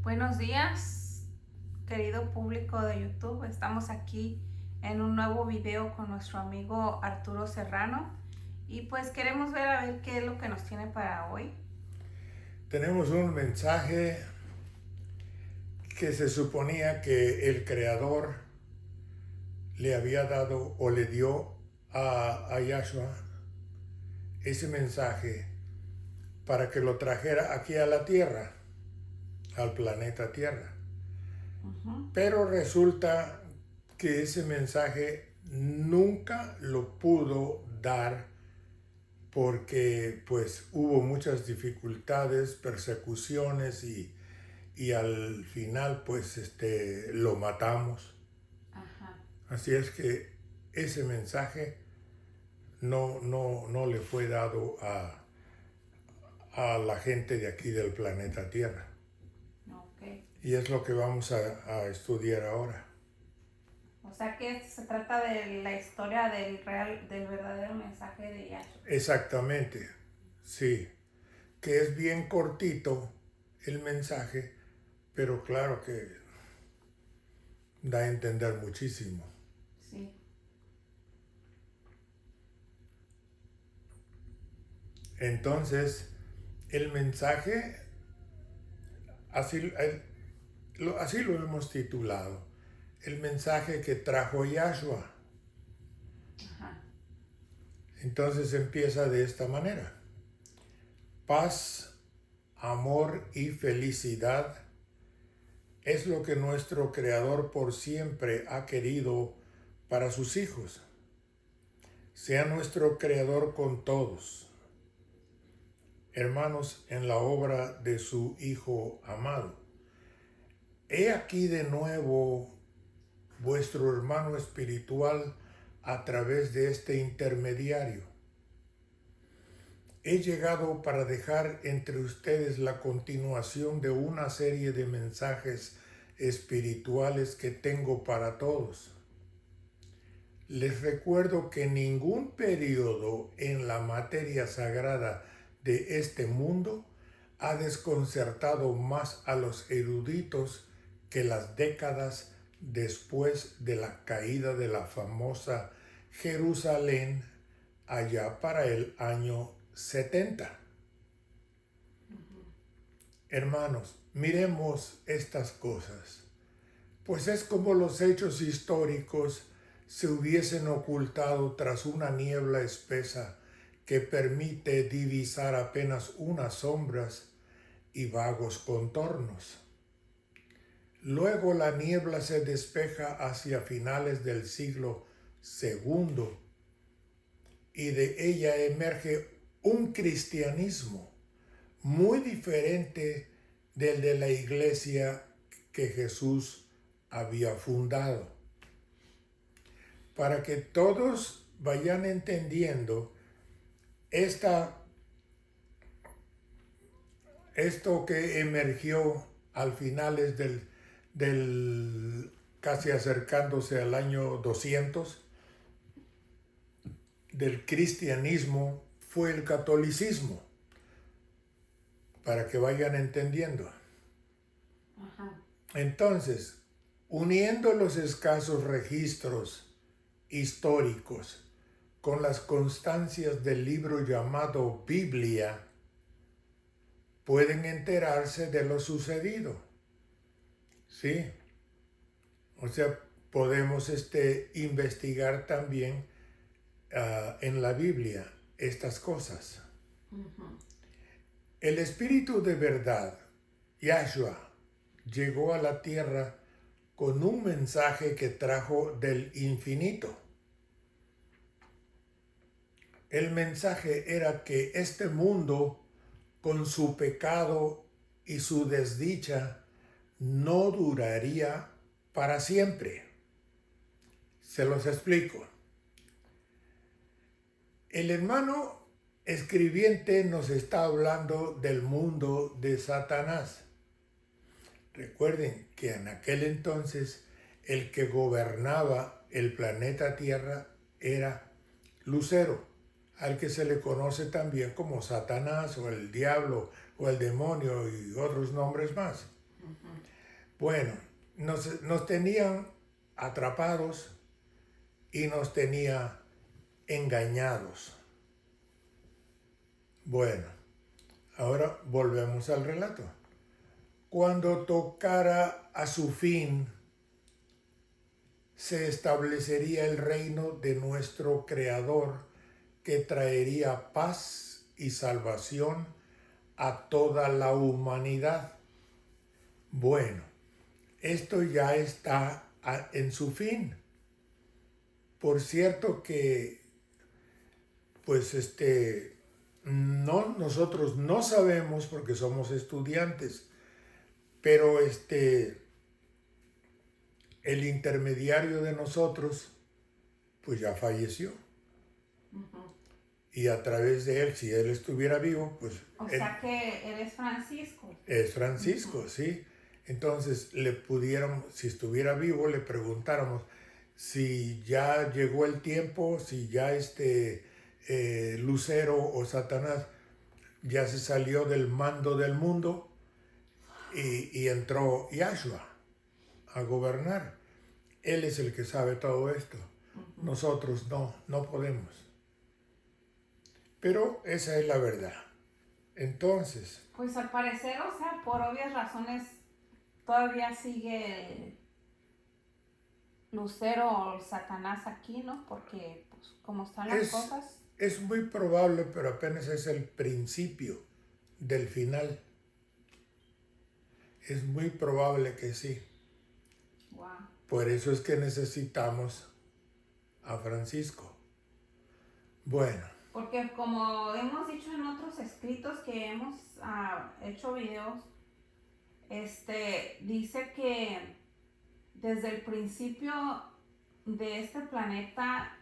Buenos días, querido público de YouTube. Estamos aquí en un nuevo video con nuestro amigo Arturo Serrano y pues queremos ver a ver qué es lo que nos tiene para hoy. Tenemos un mensaje que se suponía que el Creador le había dado o le dio a Yahshua ese mensaje para que lo trajera aquí a la Tierra, al planeta Tierra. Pero resulta que ese mensaje nunca lo pudo dar porque pues hubo muchas dificultades, persecuciones y al final pues lo matamos. Ajá. Así es que ese mensaje no le fue dado a la gente de aquí del planeta Tierra. Ok. Y es lo que vamos a estudiar ahora. O sea que se trata de la historia del verdadero mensaje de Yahshua. Exactamente, sí, que es bien cortito el mensaje, pero claro que da a entender muchísimo. Sí. Entonces, el mensaje, así, así lo hemos titulado, el mensaje que trajo Yahshua. Ajá. Entonces empieza de esta manera: paz, amor y felicidad es lo que nuestro Creador por siempre ha querido para sus hijos. Sea nuestro Creador con todos, hermanos en la obra de su Hijo amado. He aquí de nuevo vuestro hermano espiritual a través de este intermediario. He llegado para dejar entre ustedes la continuación de una serie de mensajes espirituales que tengo para todos. Les recuerdo que ningún periodo en la materia sagrada de este mundo ha desconcertado más a los eruditos que las décadas después de la caída de la famosa Jerusalén allá para el año 70. Hermanos, miremos estas cosas, pues es como los hechos históricos se hubiesen ocultado tras una niebla espesa que permite divisar apenas unas sombras y vagos contornos. Luego la niebla se despeja hacia finales del siglo II y de ella emerge un cristianismo muy diferente del de la iglesia que Jesús había fundado. Para que todos vayan entendiendo esto que emergió al finales del casi acercándose al año 200 del cristianismo fue el catolicismo, para que vayan entendiendo. Ajá. Entonces, uniendo los escasos registros históricos con las constancias del libro llamado Biblia, pueden enterarse de lo sucedido. ¿Sí? O sea, podemos investigar también en la Biblia estas cosas. El Espíritu de verdad, Yahshua, llegó a la tierra con un mensaje que trajo del infinito. El mensaje era que este mundo, con su pecado y su desdicha, no duraría para siempre. Se los explico. El hermano escribiente nos está hablando del mundo de Satanás. Recuerden que en aquel entonces el que gobernaba el planeta Tierra era Lucero, al que se le conoce también como Satanás o el diablo o el demonio y otros nombres más. Bueno, nos tenían atrapados y nos tenía engañados. Bueno, ahora volvemos al relato. Cuando tocara a su fin, se establecería el reino de nuestro Creador, que traería paz y salvación a toda la humanidad. Bueno, esto ya está en su fin. Por cierto que, pues nosotros no sabemos porque somos estudiantes, pero el intermediario de nosotros, pues ya falleció. Y a través de él, si él estuviera vivo, pues... O sea que él es Francisco. Es Francisco, sí. Entonces, si estuviera vivo, le preguntáramos si ya llegó el tiempo, si ya Lucero o Satanás ya se salió del mando del mundo y entró Yahshua a gobernar. Él es el que sabe todo esto. Nosotros no podemos. Pero esa es la verdad. Entonces... Pues al parecer, o sea, por obvias razones, todavía sigue Lucero o Satanás aquí, ¿no? Porque, pues, como están las cosas... Es muy probable, pero apenas es el principio del final. Es muy probable que sí. Wow. Por eso es que necesitamos a Francisco. Bueno. Porque como hemos dicho en otros escritos que hemos hecho videos, dice que desde el principio de este planeta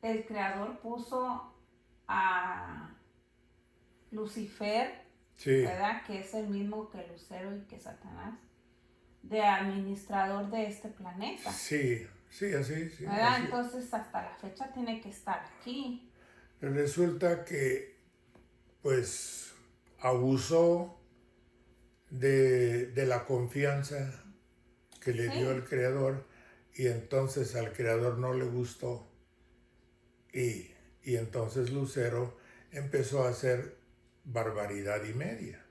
el Creador puso a Lucifer, Sí. ¿verdad? Que es el mismo que Lucero y que Satanás, de administrador de este planeta. Sí, así. Sí, ¿verdad? así. Entonces hasta la fecha tiene que estar aquí. Resulta que, pues, abusó de la confianza que le dio el Creador, y entonces al Creador no le gustó, y entonces Lucero empezó a hacer barbaridad y media.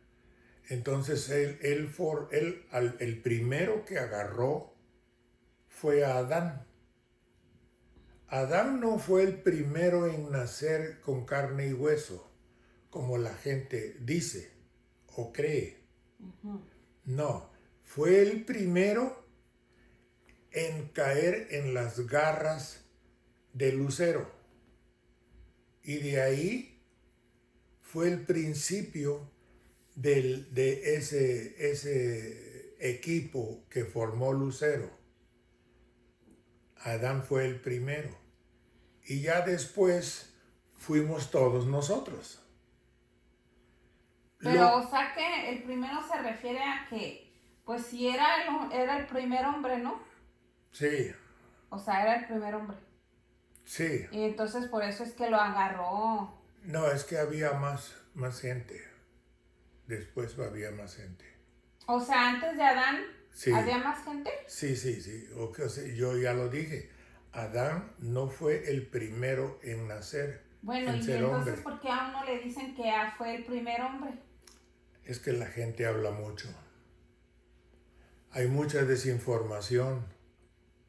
Entonces el primero que agarró fue a Adán. Adán no fue el primero en nacer con carne y hueso, como la gente dice o cree. No, fue el primero en caer en las garras de Lucero. Y de ahí fue el principio de ese equipo que formó Lucero. Adán fue el primero. Y ya después fuimos todos nosotros. Pero, o sea que el primero se refiere a que, pues si era el primer hombre, ¿no? Sí. O sea, era el primer hombre. Sí. Y entonces por eso es que lo agarró. No, es que había más gente. Después había más gente. O sea, antes de Adán, sí. ¿Había más gente? Sí. O sea, yo ya lo dije. Adán no fue el primero en nacer. Bueno, en y ser entonces, hombre. ¿por qué a uno le dicen que fue el primer hombre? Es que la gente habla mucho. Hay mucha desinformación.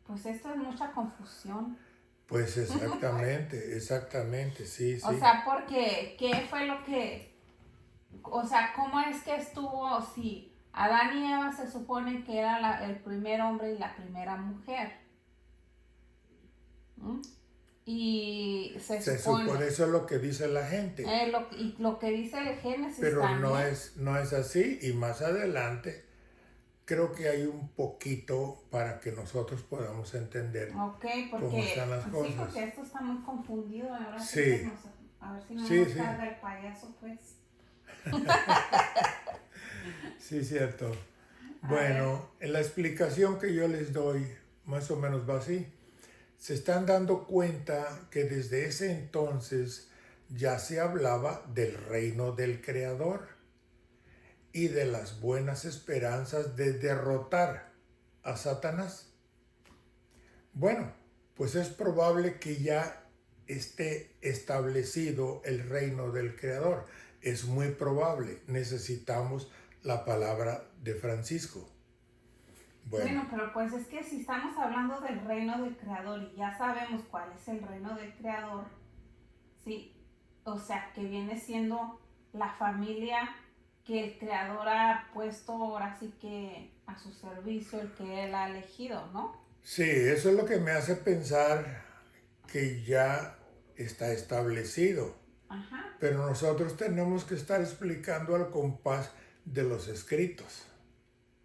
Pues esto es mucha confusión. Pues exactamente, sí. O sea, porque, ¿qué fue lo que... O sea, ¿cómo es que estuvo, si Adán y Eva se supone que era el primer hombre y la primera mujer? Y se supone... Eso es lo que dice la gente. Y lo que dice el Génesis pero también. no es así, y más adelante creo que hay un poquito para que nosotros podamos entender cómo están las cosas. Sí, porque esto está muy confundido. Ahora sí. A ver si no nos carga el payaso, pues. Sí, cierto. Bueno, en la explicación que yo les doy, más o menos va así. Se están dando cuenta que desde ese entonces ya se hablaba del reino del Creador. y de las buenas esperanzas de derrotar a Satanás. Bueno, pues es probable que ya esté establecido el reino del Creador. Es muy probable. Necesitamos la palabra de Francisco. Bueno, pero pues es que si estamos hablando del reino del Creador y ya sabemos cuál es el reino del Creador, sí, o sea, que viene siendo la familia que el Creador ha puesto ahora sí que a su servicio, el que Él ha elegido, ¿no? Sí, eso es lo que me hace pensar que ya está establecido. Ajá. Pero nosotros tenemos que estar explicando al compás de los escritos.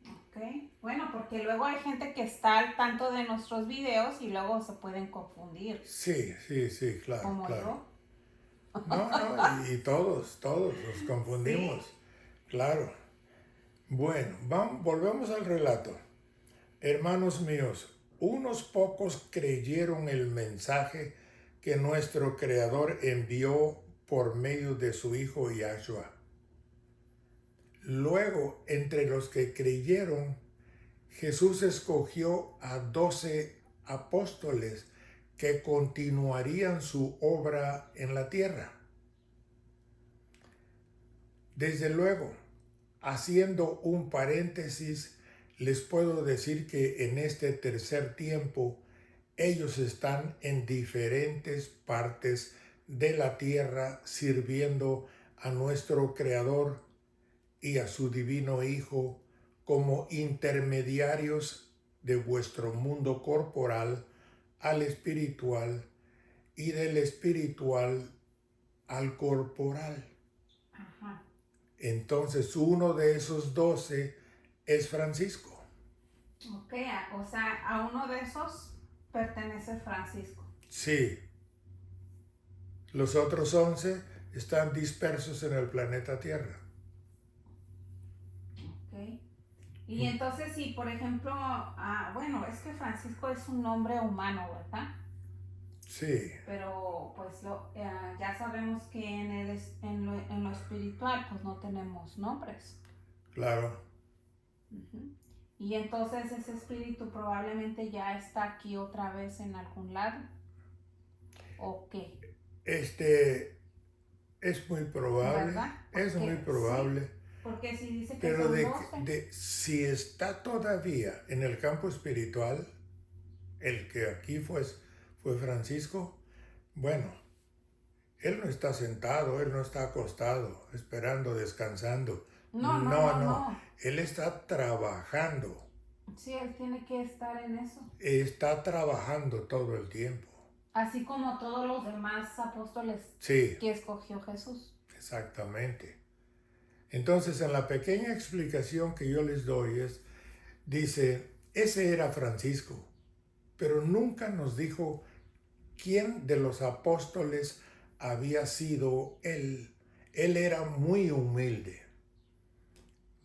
Ok. Bueno, porque luego hay gente que está al tanto de nuestros videos y luego se pueden confundir. Sí, claro, Como claro. yo. No, y todos nos confundimos, Sí. claro. Bueno, volvemos al relato. Hermanos míos, unos pocos creyeron el mensaje que nuestro Creador envió por medio de su Hijo Yahshua. Luego, entre los que creyeron, Jesús escogió a 12 apóstoles que continuarían su obra en la tierra. Desde luego, haciendo un paréntesis, les puedo decir que en este tercer tiempo ellos están en diferentes partes de la tierra sirviendo a nuestro Creador y a su divino Hijo como intermediarios de vuestro mundo corporal al espiritual y del espiritual al corporal. Ajá. Entonces uno de esos 12 es Francisco. Ok, o sea, a uno de esos pertenece Francisco. Sí, los otros 11 están dispersos en el planeta Tierra. Ok. Y entonces, si por ejemplo, bueno, es que Francisco es un nombre humano, ¿verdad? Sí, Pero pues ya sabemos que en lo espiritual pues no tenemos nombres. claro. Ujú. Y entonces ese espíritu probablemente ya está aquí otra vez en algún lado. ¿O qué? Es muy probable, ¿Verdad? es muy Porque sí, probable, porque si dice que pero son 12. si está todavía en el campo espiritual, el que aquí fue Francisco, bueno, él no está sentado, él no está acostado, esperando, descansando. No, no, No, no, no, no. él está trabajando, Sí, él tiene que estar en eso. está trabajando todo el tiempo. Así como todos los demás apóstoles Sí, que escogió Jesús. exactamente. Entonces, en la pequeña explicación que yo les doy dice, ese era Francisco, pero nunca nos dijo quién de los apóstoles había sido él. Él era muy humilde.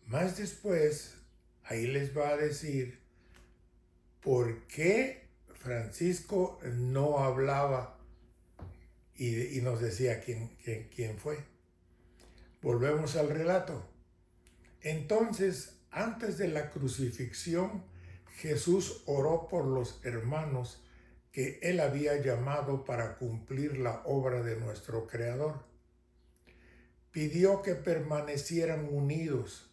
Más después, ahí les va a decir por qué Francisco no hablaba y nos decía quién fue. Volvemos al relato. Entonces, antes de la crucifixión, Jesús oró por los hermanos que él había llamado para cumplir la obra de nuestro Creador. Pidió que permanecieran unidos.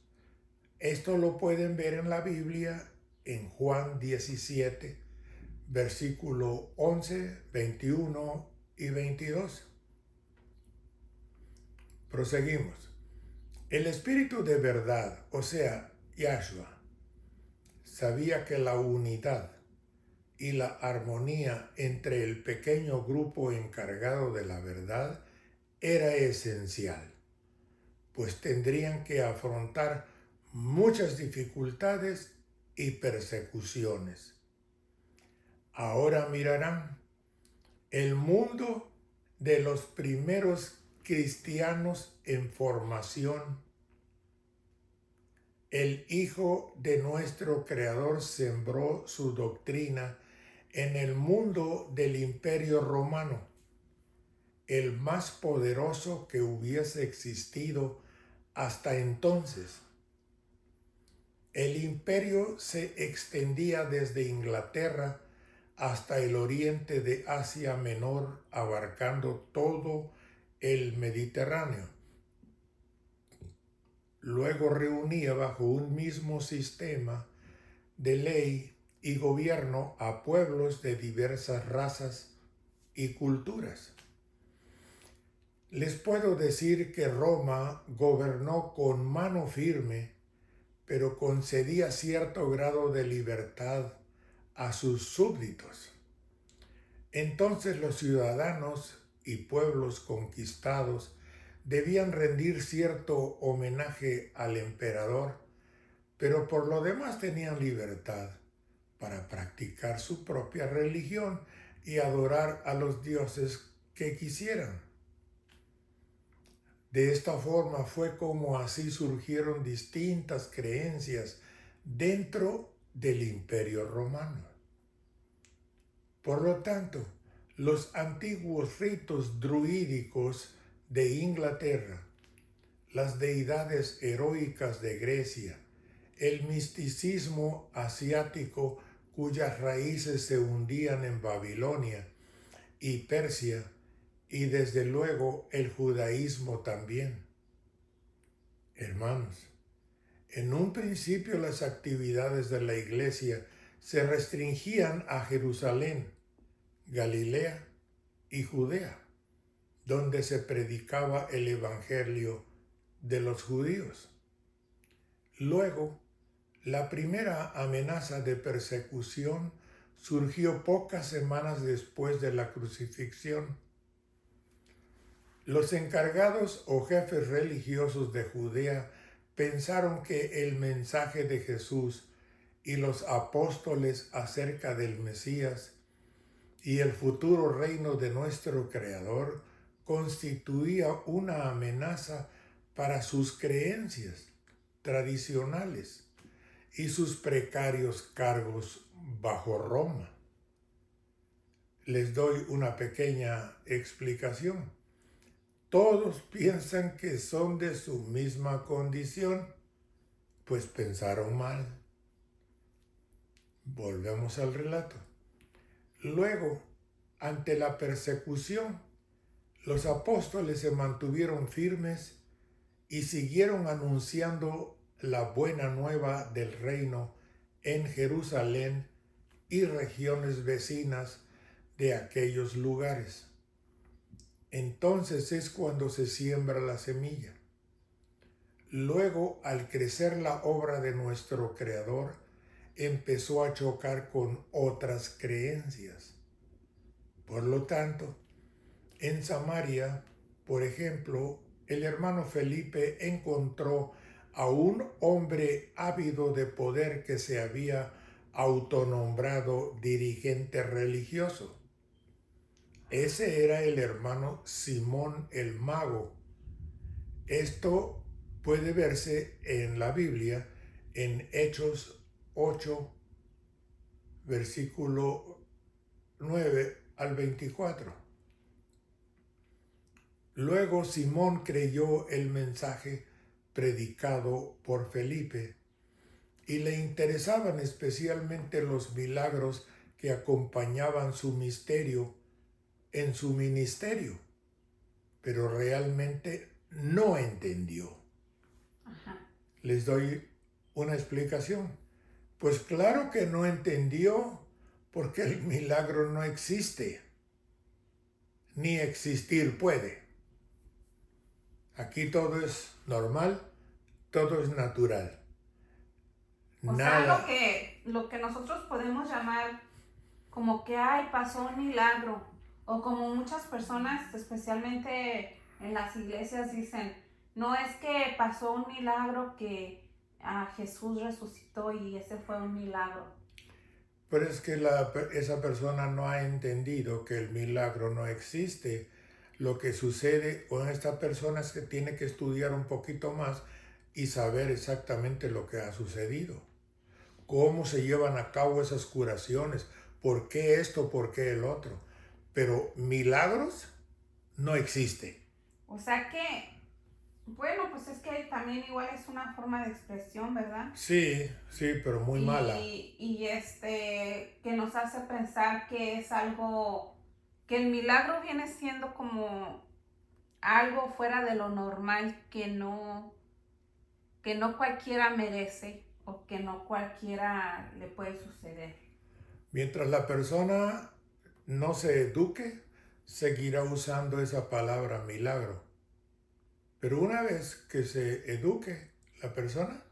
Esto lo pueden ver en la Biblia en Juan 17, versículo 11, 21 y 22. Proseguimos. El Espíritu de verdad, o sea, Yahshua, sabía que la unidad y la armonía entre el pequeño grupo encargado de la verdad era esencial, pues tendrían que afrontar muchas dificultades y persecuciones. Ahora mirarán el mundo de los primeros cristianos en formación. El Hijo de nuestro Creador sembró su doctrina en el mundo del Imperio Romano, el más poderoso que hubiese existido hasta entonces. El imperio se extendía desde Inglaterra hasta el oriente de Asia Menor, abarcando todo el Mediterráneo. Luego reunía bajo un mismo sistema de ley y gobierno a pueblos de diversas razas y culturas. Les puedo decir que Roma gobernó con mano firme, pero concedía cierto grado de libertad a sus súbditos. Entonces los ciudadanos y pueblos conquistados debían rendir cierto homenaje al emperador, pero por lo demás tenían libertad para practicar su propia religión y adorar a los dioses que quisieran. De esta forma fue como así surgieron distintas creencias dentro del Imperio Romano. Por lo tanto, los antiguos ritos druídicos de Inglaterra, las deidades heroicas de Grecia, el misticismo asiático cuyas raíces se hundían en Babilonia y Persia, y desde luego el judaísmo también. Hermanos, en un principio las actividades de la iglesia se restringían a Jerusalén, Galilea y Judea, donde se predicaba el evangelio de los judíos. Luego, la primera amenaza de persecución surgió pocas semanas después de la crucifixión. Los encargados o jefes religiosos de Judea pensaron que el mensaje de Jesús y los apóstoles acerca del Mesías y el futuro reino de nuestro Creador constituía una amenaza para sus creencias tradicionales y sus precarios cargos bajo Roma. Les doy una pequeña explicación. Todos piensan que son de su misma condición, pues pensaron mal. Volvemos al relato. Luego, ante la persecución, los apóstoles se mantuvieron firmes y siguieron anunciando la buena nueva del reino en Jerusalén y regiones vecinas de aquellos lugares. Entonces es cuando se siembra la semilla. Luego, al crecer la obra de nuestro Creador, empezó a chocar con otras creencias. Por lo tanto, en Samaria, por ejemplo, el hermano Felipe encontró a un hombre ávido de poder que se había autonombrado dirigente religioso. Ese era el hermano Simón el Mago. Esto puede verse en la Biblia en Hechos 8, versículo 9 al 24. Luego Simón creyó el mensaje predicado por Felipe y le interesaban especialmente los milagros que acompañaban su misterio en su ministerio, pero realmente no entendió. Les doy una explicación. Pues claro que no entendió, porque el milagro no existe, ni existir puede. Aquí todo es normal, todo es natural. O Nada. sea, lo que nosotros podemos llamar como que, ay, pasó un milagro. O como muchas personas, especialmente en las iglesias, dicen, no es que pasó un milagro que Jesús resucitó y ese fue un milagro. Pero es que esa persona no ha entendido que el milagro no existe. Lo que sucede con esta persona es que tiene que estudiar un poquito más y saber exactamente lo que ha sucedido. Cómo se llevan a cabo esas curaciones. ¿Por qué esto? ¿Por qué el otro? Pero milagros no existe. O sea que Bueno, pues es que también igual es una forma de expresión, ¿verdad? Sí, sí, pero muy mala. Que nos hace pensar que es algo, que el milagro viene siendo como algo fuera de lo normal que no cualquiera merece o que no cualquiera le puede suceder. Mientras la persona no se eduque, seguirá usando esa palabra milagro. Pero una vez que se eduque la persona,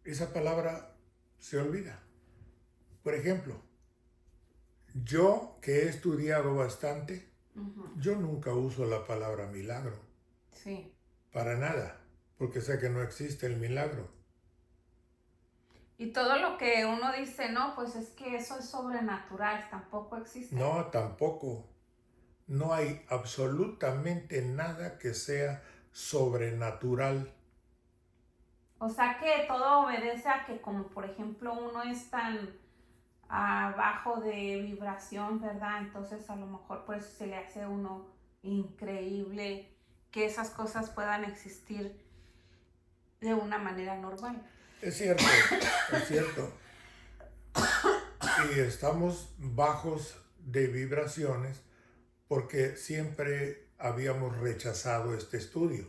esa palabra se olvida. Por ejemplo, yo que he estudiado bastante, Ujú. yo nunca uso la palabra milagro, Sí. para nada, porque sé que no existe el milagro. Y todo lo que uno dice, no, pues es que eso es sobrenatural, tampoco existe. No, tampoco. No hay absolutamente nada que sea sobrenatural. O sea que todo obedece a que como por ejemplo uno es tan abajo de vibración, ¿verdad? Entonces a lo mejor por eso se le hace a uno increíble que esas cosas puedan existir de una manera normal. Es cierto, es cierto. Y estamos bajos de vibraciones porque siempre habíamos rechazado este estudio.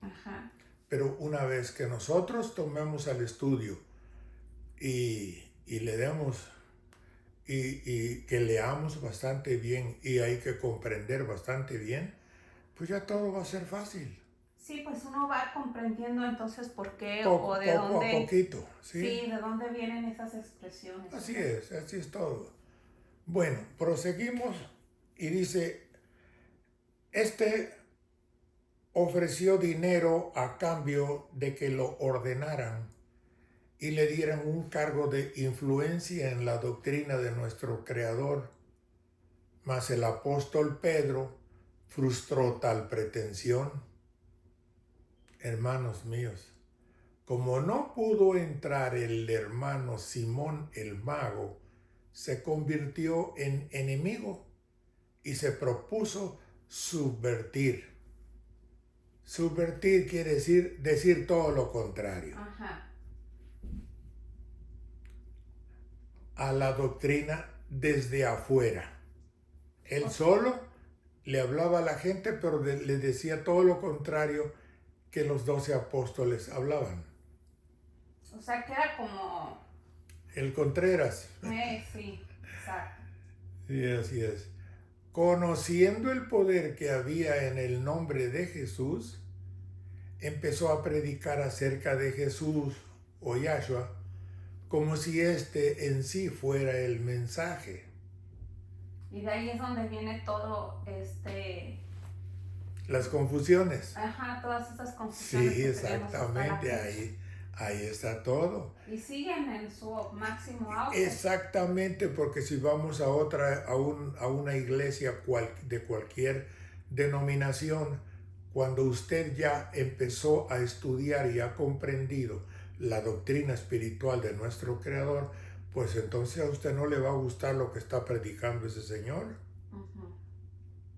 Ajá. Pero una vez que nosotros tomemos el estudio y le demos y que leamos bastante bien y hay que comprender bastante bien, pues ya todo va a ser fácil. Sí, pues uno va comprendiendo entonces por qué o Poco, de poco a dónde, poquito, ¿sí? sí, de dónde vienen esas expresiones, ¿verdad? Así es todo. Bueno, proseguimos y dice, este ofreció dinero a cambio de que lo ordenaran y le dieran un cargo de influencia en la doctrina de nuestro Creador. Mas el apóstol Pedro frustró tal pretensión. Hermanos míos, como no pudo entrar el hermano Simón el mago, se convirtió en enemigo y se propuso subvertir. Subvertir quiere decir todo lo contrario Ajá. a la doctrina desde afuera. Él O, solo le hablaba a la gente, pero le decía todo lo contrario que los 12 apóstoles hablaban. o sea que era como, El Contreras, sí, exacto. y así es. Conociendo el poder que había en el nombre de Jesús, empezó a predicar acerca de Jesús o Yahshua como si este en sí fuera el mensaje. Y de ahí es donde viene todo, Las confusiones. ajá, todas esas confusiones Sí, que tenemos hasta la exactamente, fecha. ahí está todo. Y siguen en su máximo auge. Exactamente, porque si vamos a otra, a una iglesia de cualquier denominación, cuando usted ya empezó a estudiar y ha comprendido la doctrina espiritual de nuestro Creador, pues entonces a usted no le va a gustar lo que está predicando ese señor. Ujú.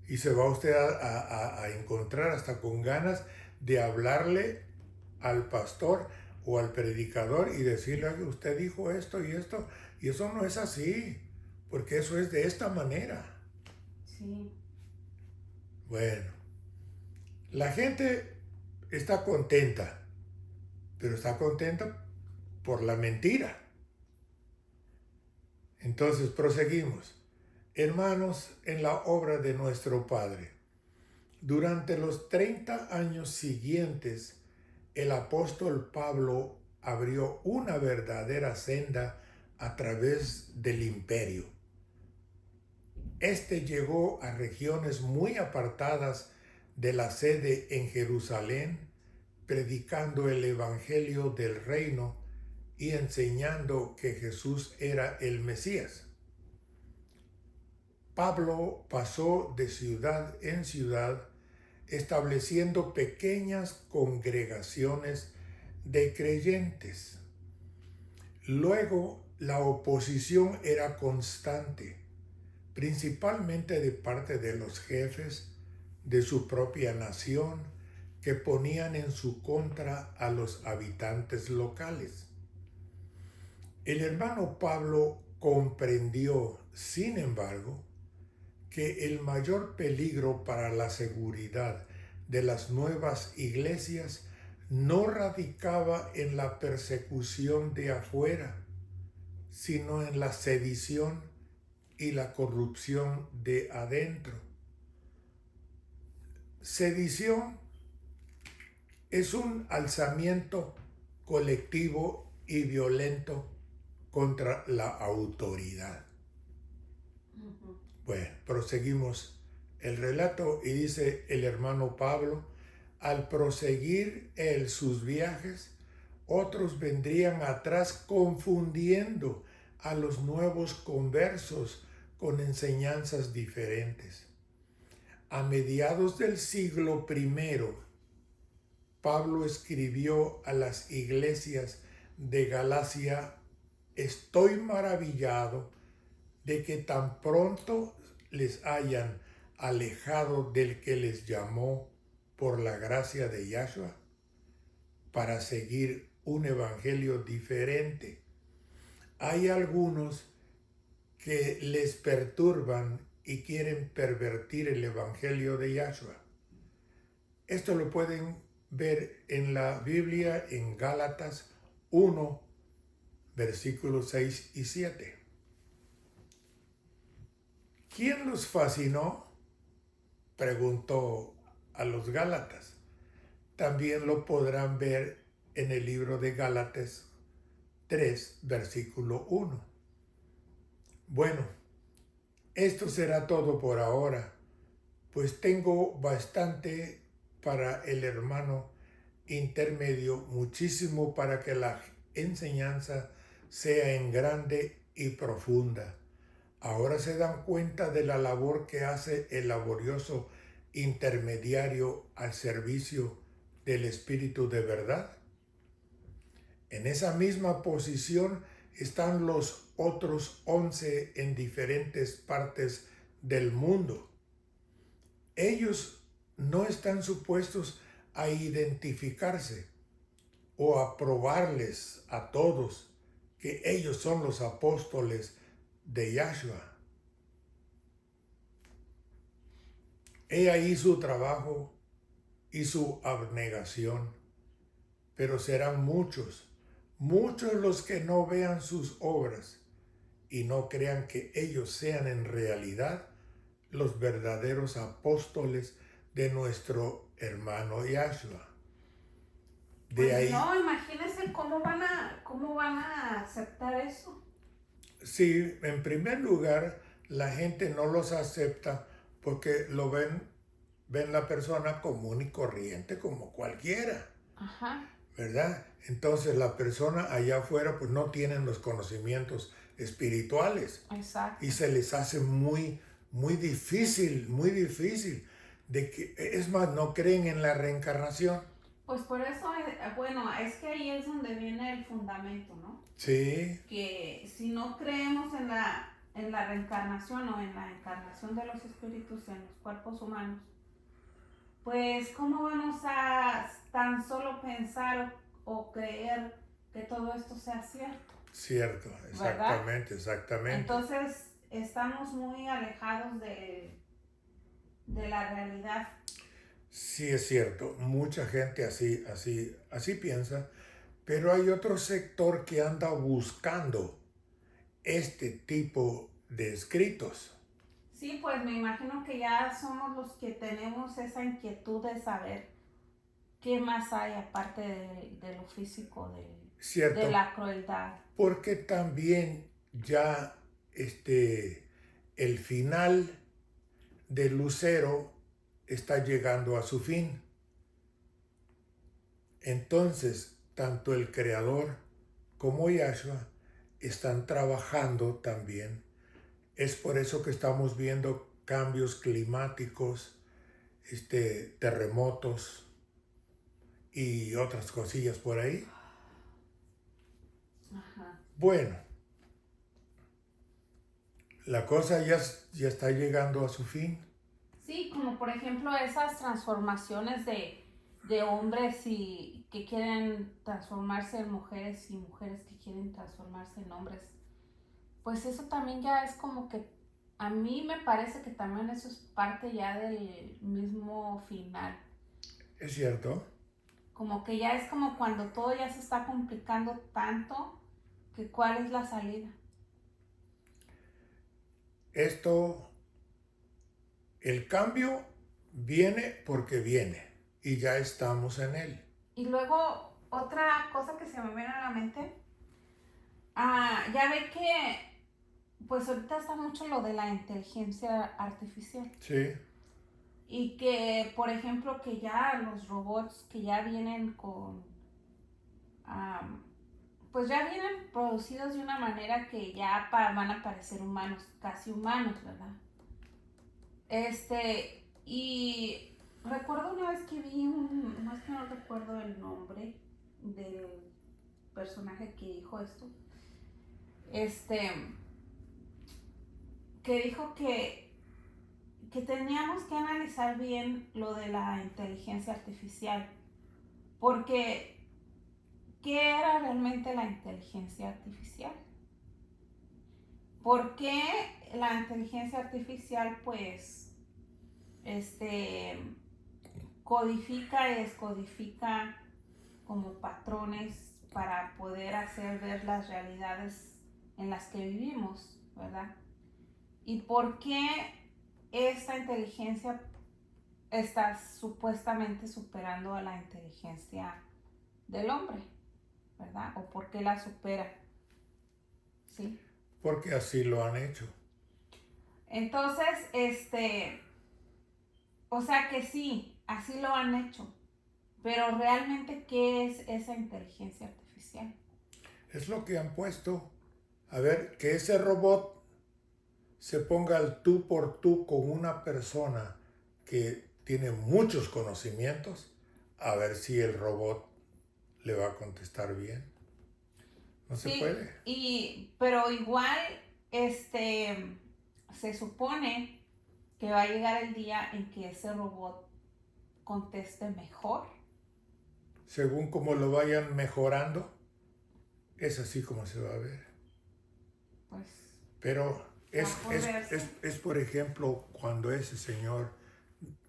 Y se va usted a encontrar hasta con ganas de hablarle al pastor o al predicador y decirle que usted dijo esto, y eso no es así, porque eso es de esta manera. Sí. Bueno, la gente está contenta, pero está contenta por la mentira. Entonces proseguimos. Hermanos, en la obra de nuestro Padre, durante los 30 años siguientes, el apóstol Pablo abrió una verdadera senda a través del imperio. Este llegó a regiones muy apartadas de la sede en Jerusalén, predicando el evangelio del reino y enseñando que Jesús era el Mesías. Pablo pasó de ciudad en ciudad, estableciendo pequeñas congregaciones de creyentes. Luego, la oposición era constante, principalmente de parte de los jefes, de su propia nación que ponían en su contra a los habitantes locales. El hermano Pablo comprendió, sin embargo, que el mayor peligro para la seguridad de las nuevas iglesias no radicaba en la persecución de afuera, sino en la sedición y la corrupción de adentro. Sedición es un alzamiento colectivo y violento contra la autoridad. Bueno, proseguimos el relato y dice el hermano Pablo: al proseguir él sus viajes, otros vendrían atrás confundiendo a los nuevos conversos con enseñanzas diferentes. A mediados del siglo I, Pablo escribió a las iglesias de Galacia: estoy maravillado de que tan pronto les hayan alejado del que les llamó por la gracia de Yahshua para seguir un evangelio diferente. Hay algunos que les perturban y quieren pervertir el evangelio de Yahshua. Esto lo pueden ver en la Biblia en Gálatas 1, versículos 6 y 7. ¿Quién los fascinó?, preguntó a los Gálatas. También lo podrán ver en el libro de Gálatas 3, versículo 1. Bueno, esto será todo por ahora, pues tengo bastante para el hermano intermedio, muchísimo para que la enseñanza sea en grande y profunda. Ahora se dan cuenta de la labor que hace el laborioso intermediario al servicio del Espíritu de verdad. En esa misma posición están los otros 11 en diferentes partes del mundo. Ellos no están supuestos a identificarse o a probarles a todos que ellos son los apóstoles de Yahshua. He ahí su trabajo y su abnegación, pero serán muchos los que no vean sus obras y no crean que ellos sean en realidad los verdaderos apóstoles de nuestro hermano Yahshua. Pues ahí, no, imagínense cómo van a aceptar eso. Sí, en primer lugar, la gente no los acepta porque lo ven la persona común y corriente como cualquiera. Ajá. ¿Verdad? Entonces la persona allá afuera pues no tienen los conocimientos espirituales. Exacto. Y se les hace muy difícil de que, es más, no creen en la reencarnación. Pues por eso, bueno, es que ahí es donde viene el fundamento, ¿no? Sí. Que si no creemos en la reencarnación o en la encarnación de los espíritus en los cuerpos humanos, pues ¿cómo vamos a tan solo pensar o creer que todo esto sea cierto? Cierto, exactamente, ¿verdad? Exactamente. Entonces estamos muy alejados de la realidad. Sí, es cierto, mucha gente así piensa, pero hay otro sector que anda buscando este tipo de escritos. Sí, pues me imagino que ya somos los que tenemos esa inquietud de saber qué más hay aparte de lo físico, de la crueldad. Porque también ya el final de Lucero está llegando a su fin. Entonces, tanto el Creador como Yahshua están trabajando también. Es por eso que estamos viendo cambios climáticos, terremotos y otras cosillas por ahí. Ajá. Bueno, la cosa ya está llegando a su fin. Sí, como por ejemplo esas transformaciones de hombres y que quieren transformarse en mujeres y mujeres que quieren transformarse en hombres. Pues eso también ya es como que a mí me parece que también eso es parte ya del mismo final. ¿Es cierto? Como que ya es como cuando todo ya se está complicando tanto que cuál es la salida. Esto, el cambio viene porque viene y ya estamos en él. Y luego otra cosa que se me viene a la mente, ya ve que pues ahorita está mucho lo de la inteligencia artificial. Sí, Y que, por ejemplo, que ya los robots que ya vienen con, um, pues ya vienen producidos de una manera que ya van a parecer humanos, casi humanos, ¿verdad? Y recuerdo una vez que vi no es que no recuerdo el nombre del personaje que dijo esto, este, que dijo que teníamos que analizar bien lo de la inteligencia artificial, porque ¿qué era realmente la inteligencia artificial? ¿Por qué la inteligencia artificial pues codifica y descodifica como patrones para poder hacer ver las realidades en las que vivimos, ¿verdad? ¿Y por qué esta inteligencia está supuestamente superando a la inteligencia del hombre, ¿verdad? ¿O por qué la supera? ¿Sí? porque así lo han hecho. Entonces, o sea que sí, así lo han hecho, pero realmente, ¿qué es esa inteligencia artificial? Es lo que han puesto. A ver, que ese robot se ponga al tú por tú con una persona que tiene muchos conocimientos, a ver si el robot le va a contestar bien. No se Sí, puede. pero igual, se supone que va a llegar el día en que ese robot conteste mejor. Según como lo vayan mejorando, es así como se va a ver. Pues Pero está por verse. es por ejemplo, cuando ese señor,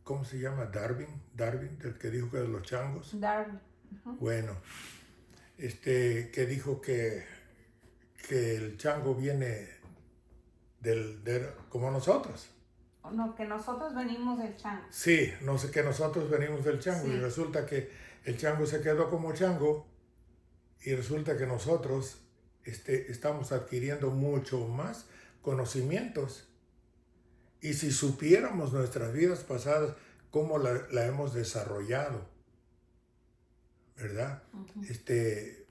¿cómo se llama? Darwin, del que dijo que de los changos. Darwin. Uh-huh. Bueno, que dijo que el chango viene como nosotros. No, que nosotros venimos del chango. Sí, no sé que nosotros venimos del chango y Sí. resulta que el chango se quedó como chango y resulta que nosotros estamos adquiriendo mucho más conocimientos. Y si supiéramos nuestras vidas pasadas, cómo la hemos desarrollado, ¿verdad? Uh-huh.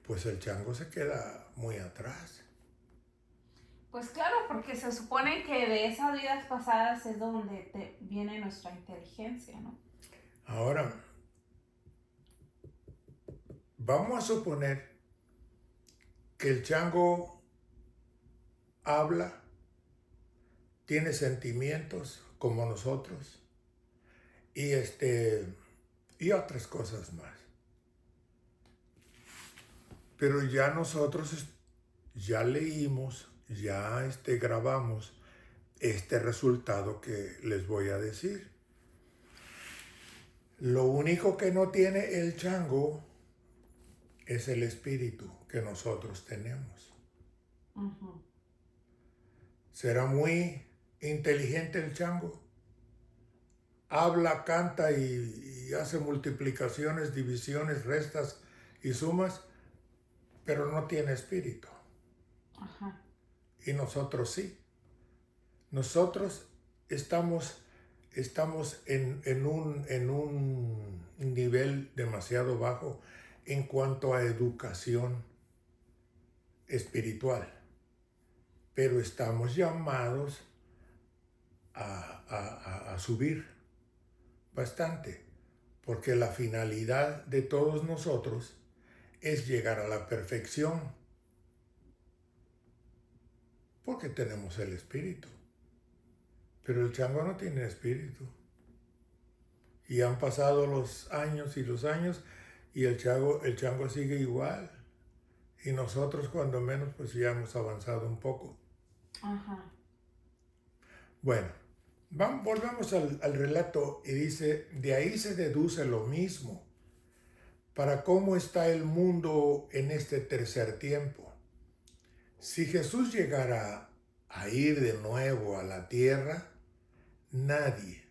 Pues el chango se queda muy atrás. Pues claro, porque se supone que de esas vidas pasadas es donde viene nuestra inteligencia, ¿no? Ahora, vamos a suponer que el chango habla, tiene sentimientos como nosotros y, y otras cosas más. Pero ya nosotros ya leímos, ya grabamos este resultado que les voy a decir. Lo único que no tiene el chango es el espíritu que nosotros tenemos. Uh-huh. ¿Será muy inteligente el chango? Habla, canta y hace multiplicaciones, divisiones, restas y sumas, pero no tiene espíritu. Uh-huh. Y nosotros sí. Nosotros estamos en un nivel demasiado bajo en cuanto a educación espiritual, pero estamos llamados a subir bastante, porque la finalidad de todos nosotros es llegar a la perfección, porque tenemos el espíritu, pero el chango no tiene espíritu. Y han pasado los años y el chango sigue igual. Y nosotros cuando menos pues ya hemos avanzado un poco. Ajá. Bueno, volvamos al relato y dice, de ahí se deduce lo mismo para cómo está el mundo en este tercer tiempo. Si Jesús llegara a ir de nuevo a la tierra, nadie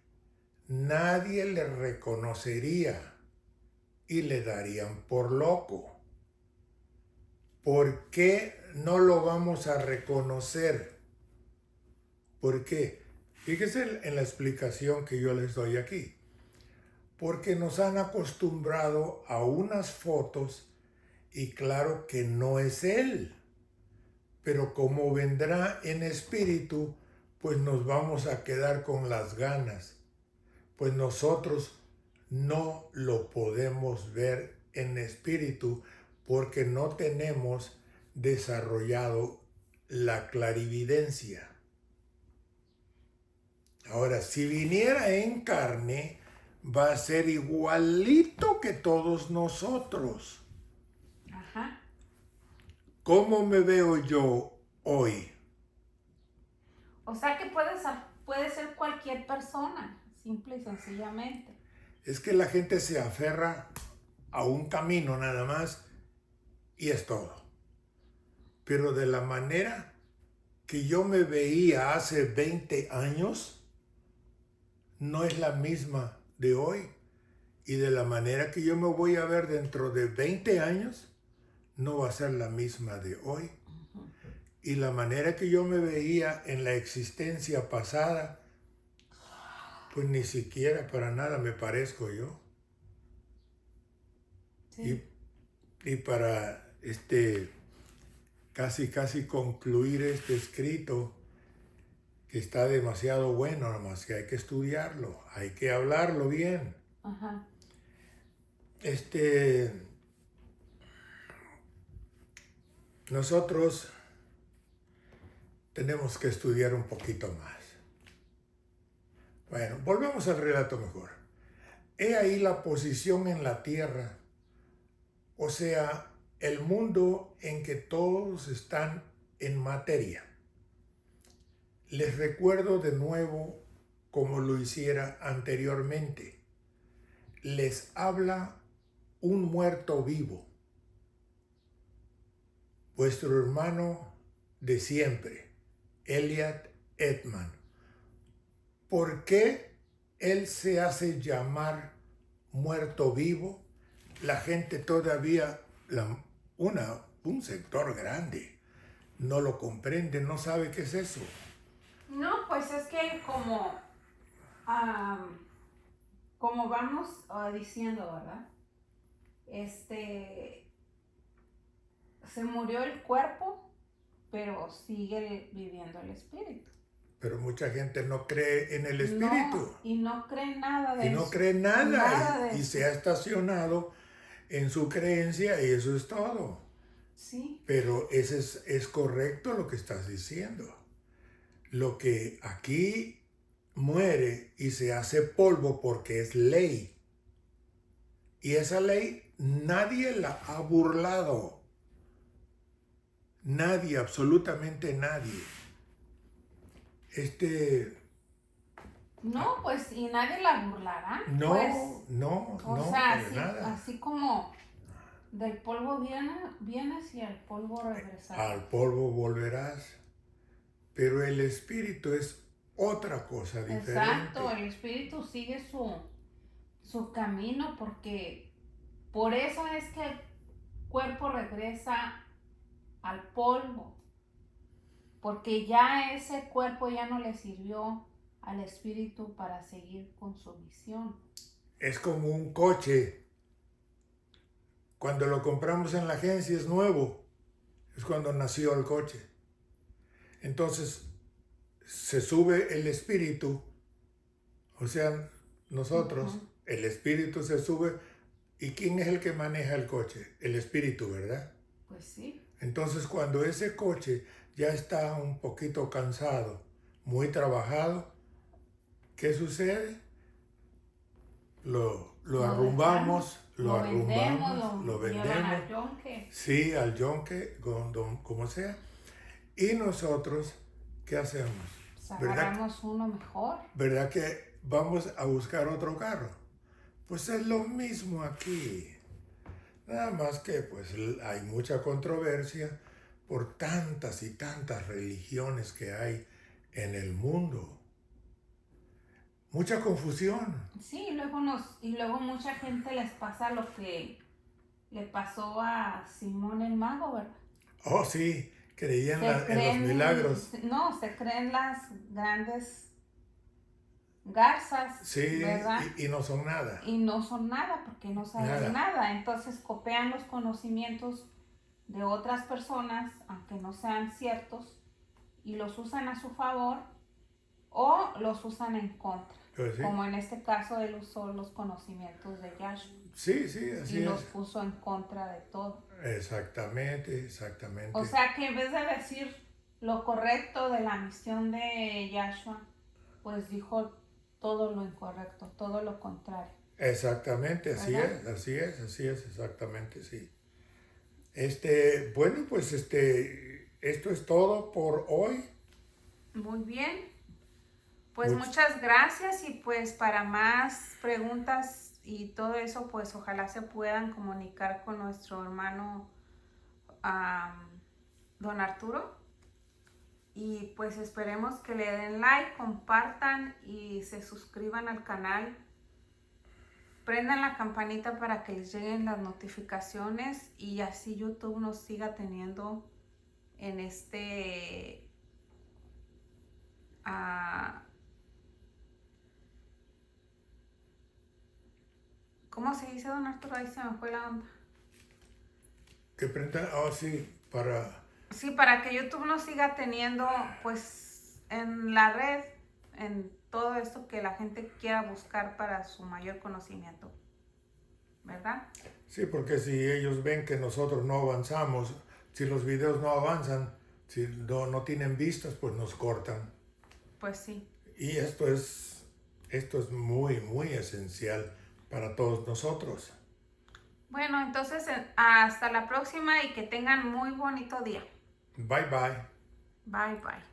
le reconocería y le darían por loco. ¿Por qué no lo vamos a reconocer? ¿Por qué? Fíjese en la explicación que yo les doy aquí. Porque nos han acostumbrado a unas fotos y claro que no es Él. Pero como vendrá en espíritu, pues nos vamos a quedar con las ganas. Pues nosotros no lo podemos ver en espíritu porque no tenemos desarrollado la clarividencia. Ahora, si viniera en carne, va a ser igualito que todos nosotros. Ajá. ¿Cómo me veo yo hoy? O sea que puede ser cualquier persona, simple y sencillamente. Es que la gente se aferra a un camino nada más y es todo. Pero de la manera que yo me veía hace 20 años, no es la misma de hoy. Y de la manera que yo me voy a ver dentro de 20 años, no va a ser la misma de hoy. Y la manera que yo me veía en la existencia pasada, pues ni siquiera para nada me parezco yo. Sí. Y para casi concluir este escrito, que está demasiado bueno, nada más que hay que estudiarlo, hay que hablarlo bien. Ajá. Nosotros tenemos que estudiar un poquito más. Bueno, volvemos al relato mejor. He ahí la posición en la tierra, o sea, el mundo en que todos están en materia. Les recuerdo de nuevo como lo hiciera anteriormente. Les habla un muerto vivo, vuestro hermano de siempre, Elliot Edman. ¿Por qué él se hace llamar muerto vivo? La gente todavía, un sector grande, no lo comprende, no sabe qué es eso. No, pues es que como vamos diciendo, ¿verdad? Se murió el cuerpo, pero sigue viviendo el espíritu. Pero mucha gente no cree en el espíritu. No, y no cree nada de eso. Y no cree nada y se ha estacionado en su creencia y eso es todo. Sí. Pero es correcto lo que estás diciendo. Lo que aquí muere y se hace polvo porque es ley. Y esa ley nadie la ha burlado. Nadie, absolutamente nadie. No, pues, y nadie la burlará. No, pues, no, o sea, nada. así como del polvo vienes y al polvo regresarás. Al polvo volverás. Pero el espíritu es otra cosa diferente. Exacto, el espíritu sigue su camino porque por eso es que el cuerpo regresa al polvo. Porque ya ese cuerpo ya no le sirvió al espíritu para seguir con su misión. Es como un coche. Cuando lo compramos en la agencia es nuevo. Es cuando nació el coche. Entonces se sube el espíritu. O sea, nosotros, el espíritu se sube. ¿Y quién es el que maneja el coche? El espíritu, ¿verdad? Pues sí. Entonces cuando ese coche ya está un poquito cansado, muy trabajado, ¿qué sucede? lo arrumbamos, lo arrumbamos, lo llevan vendemos. al yonque. Sí, al yonque, como sea. Y nosotros, ¿qué hacemos? Pues agarramos uno mejor. ¿Verdad que vamos a buscar otro carro? Pues es lo mismo aquí. Nada más que pues hay mucha controversia por tantas y tantas religiones que hay en el mundo. Mucha confusión. Sí, y luego mucha gente les pasa lo que le pasó a Simón el Mago, ¿verdad? Oh, sí, creían en los milagros. No, se creen las grandes garzas, Sí, ¿verdad? y no son nada. Y no son nada porque no saben nada. Entonces copian los conocimientos de otras personas, aunque no sean ciertos, y los usan a su favor o los usan en contra. Pues sí. Como en este caso él usó los conocimientos de Yahshua. Sí, sí, así y es. los puso en contra de todo. Exactamente, exactamente. O sea que en vez de decir lo correcto de la misión de Yahshua, pues dijo todo lo incorrecto, todo lo contrario. Exactamente, así ¿verdad? es, exactamente, sí. Bueno, pues esto es todo por hoy. Muy bien. Pues muchas gracias y pues para más preguntas y todo eso, pues ojalá se puedan comunicar con nuestro hermano Don Arturo. Y pues esperemos que le den like, compartan y se suscriban al canal. Prendan la campanita para que les lleguen las notificaciones y así YouTube nos siga teniendo en ¿cómo se dice, Don Arturo? Ahí se me fue la onda. Que prendan, sí, Sí, para que YouTube nos siga teniendo, pues, en la red, en todo esto que la gente quiera buscar para su mayor conocimiento, ¿verdad? Sí, porque si ellos ven que nosotros no avanzamos, si los videos no avanzan, si no tienen vistas, pues nos cortan. Pues sí. Y esto es muy, muy esencial para todos nosotros. Bueno, entonces hasta la próxima y que tengan muy bonito día. Bye, bye. Bye, bye.